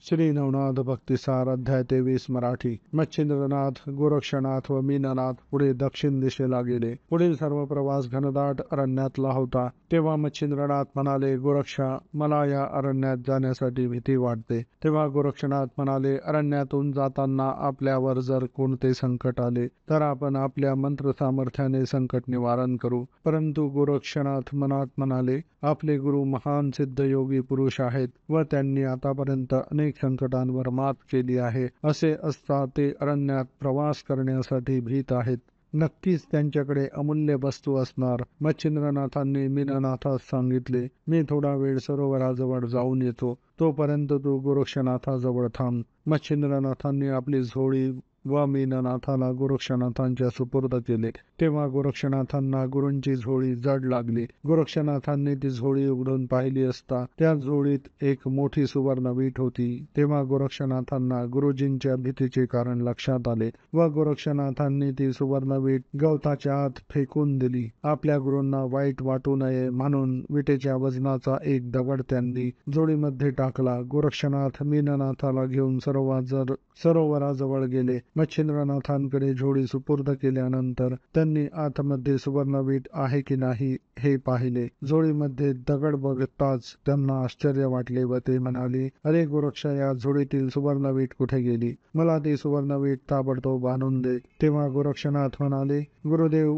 श्री नवनाथ भक्तिसार अध्याय 23 मराठी. मच्छिंद्रनाथ, गोरक्षनाथ व मीननाथ पुढे दक्षिण दिशेला गेले. पुढील सर्व प्रवास घनदाट अरण्यातला होता. तेव्हा मच्छिंद्रनाथ म्हणाले, गोरक्षा, मला या अरण्यात जाण्यासाठी भीती वाटते. तेव्हा गोरक्षनाथ म्हणाले, अरण्यातून जाताना आपल्यावर जर कोणते संकट आले तर आपण आपल्या मंत्र सामर्थ्याने संकट निवारण करू. परंतु गोरक्षनाथ मनात म्हणाले, आपले गुरु महान सिद्धयोगी पुरुष आहेत व त्यांनी आतापर्यंत अनेक संकटांवर मात केली आहे. असे असता ते अरण्यात प्रवास करण्यासाठी भीत आहेत. नक्कीच त्यांच्याकडे अमूल्य वस्तू असणार. मच्छिंद्रनाथांनी मीननाथास सांगितले, मी थोडा वेळ सरोवराजवळ जाऊन येतो. तोपर्यंत तू गोरक्षनाथाजवळ थांब. मच्छिंद्रनाथांनी आपली झोळी व मीननाथाला गोरक्षनाथांच्या सुपूर्द केले. तेव्हा गोरक्षनाथांना गुरूंची झोळी जड लागली. गोरक्षनाथांनी ती झोळी उघडून पाहिली असता त्या झोळीत एक मोठी सुवर्ण वीट होती. तेव्हा गोरक्षनाथांना गुरुजींच्या भीतीचे कारण लक्षात आले व गोरक्षनाथांनी ती सुवर्ण वीट गवताच्या आत फेकून दिली. आपल्या गुरूंना वाईट वाटू नये म्हणून विटेच्या वजनाचा एक दगड त्यांनी झोळीमध्ये टाकला. गोरक्षनाथ मीननाथाला घेऊन सरोवराजवळ गेले. मच्छिंद्रनाथांकडे झोळी सुपूर्द केल्यानंतर त्यांनी आतमध्ये सुवर्णवीट आहे की नाही हे पाहिले. झोळीमध्ये दगड बघताच त्यांना आश्चर्य वाटले व ते म्हणाले, अरे गोरक्षा, या झोळीतील सुवर्णवीट कुठे गेली? मला ती सुवर्णवीट ताबडतोब आणून दे. तेव्हा गोरक्षनाथ म्हणाले, गुरुदेव,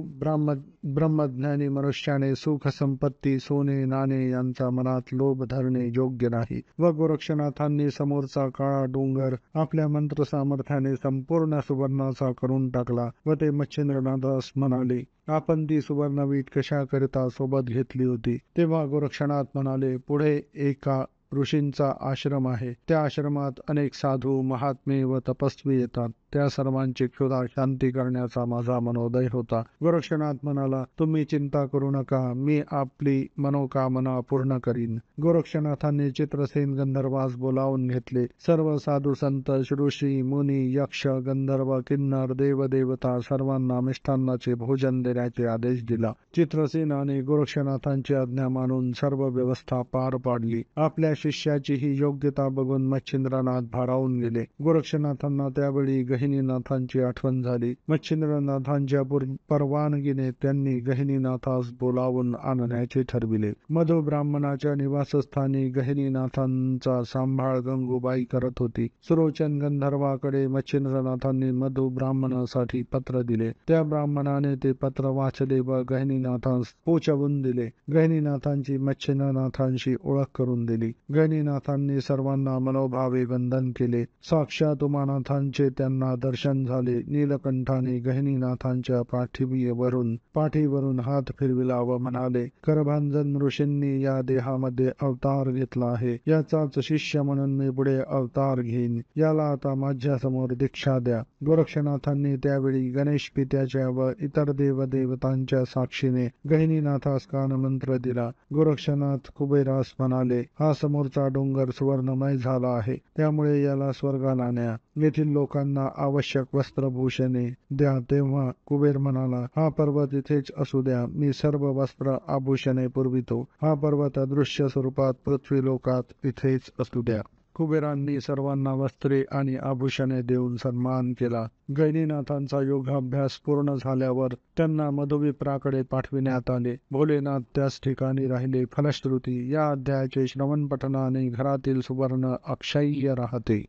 ब्रह्मज्ञानी मनुष्याने सुख संपत्ती, सोने नाणे यांचा मनात लोभ धरणे योग्य नाही. व गोरक्षनाथांनी समोरचा काळा डोंगर आपल्या मंत्र सामर्थ्याने संपूर्ण सुवर्णाचा करून टाकला व ते मच्छिंद्रनाथास म्हणाले, आपण ती सुवर्णवीट कशा करिता सोबत घेतली होती? तेव्हा गोरक्षनाथ म्हणाले, पुढे एका ऋषींचा आश्रम आहे. त्या आश्रमात अनेक साधू, महात्मे व तपस्वी येतात. त्या सर्वांची क्षुधा शांती करण्याचा माझा मनोदय होता. गोरक्षनाथ म्हणाला, तुम्ही चिंता करू नका, मी आपली मनोकामना पूर्ण करीन. गोरक्षनाथांनी चित्रसेन गंधर्वास बोलावून घेतले. सर्व साधू संत, ऋषी, मुनी, यक्ष, गंधर्व, किन्नर, देवदेवता सर्वांना मिष्टान्नाचे भोजन देण्याचे आदेश दिला. चित्रसेनाने गोरक्षनाथांची आज्ञा मानून सर्व व्यवस्था पार पाडली. आपल्या शिष्याची ही योग्यता बघून मच्छिंद्रनाथ भारावून गेले. गोरक्षनाथांना त्यावेळी गहिनीनाथांची आठवण झाली. मच्छिंद्रनाथांच्या परवानगीने त्यांनी गहिनीनाथास बोलावून आणण्याचे ठरविले. मधु ब्राह्मणाच्या निवासस्थानी गहिनीनाथांचा सांभाळ गंगूबाई करत होती. सुरोचन गंधर्वाकडे मच्छिंद्रनाथांनी मधु ब्राह्मणासाठी पत्र दिले. त्या ब्राह्मणाने ते पत्र वाचले व गहिनीनाथांस पोचवून दिले. गहिनीनाथांची मच्छिंद्रनाथांशी ओळख करून दिली. गहिनीनाथांनी सर्वांना मनोभावे वंदन केले. साक्षात उमानाथांचे त्यांना दर्शन झाले. नीलकंठाने गहिनीनाथांच्या पाठीवरून हात फिरविला व म्हणाले, करभांजन ऋषींनी या देहामध्ये अवतार घेतला आहे. याचाच शिष्य म्हणून मी पुढे अवतार घेईन. याला आता माझ्या समोर दीक्षा द्या. गोरक्षनाथांनी त्यावेळी गणेश पित्याच्या व इतर देवदेवतांच्या साक्षीने गहिनीनाथास कानमंत्र दिला. गोरक्षनाथ कुबेरास म्हणाले, हा समोरचा डोंगर सुवर्णमय झाला आहे, त्यामुळे याला स्वर्गाला न्या. येथील लोकांना आवश्यक वस्त्रभूषणे द्या. तेव्हा कुबेर म्हणाला, हा पर्वत इथेच असू द्या, मी सर्व वस्त्र आभूषणे पुरवितो. हा पर्वत अदृश्य स्वरूपात पृथ्वीलोकात इथेच असू द्या. कुबेरांनी सर्वांना वस्त्रे आणि आभूषणे देऊन सन्मान केला. गहिनीनाथांचा योगाभ्यास पूर्ण झाल्यावर त्यांना मधुविप्राकडे पाठविण्यात आले. भोलेनाथ त्याच ठिकाणी राहिले. फलश्रुती, या अध्यायाचे श्रवण पठनाने घरातील सुवर्ण अक्षय्य राहते.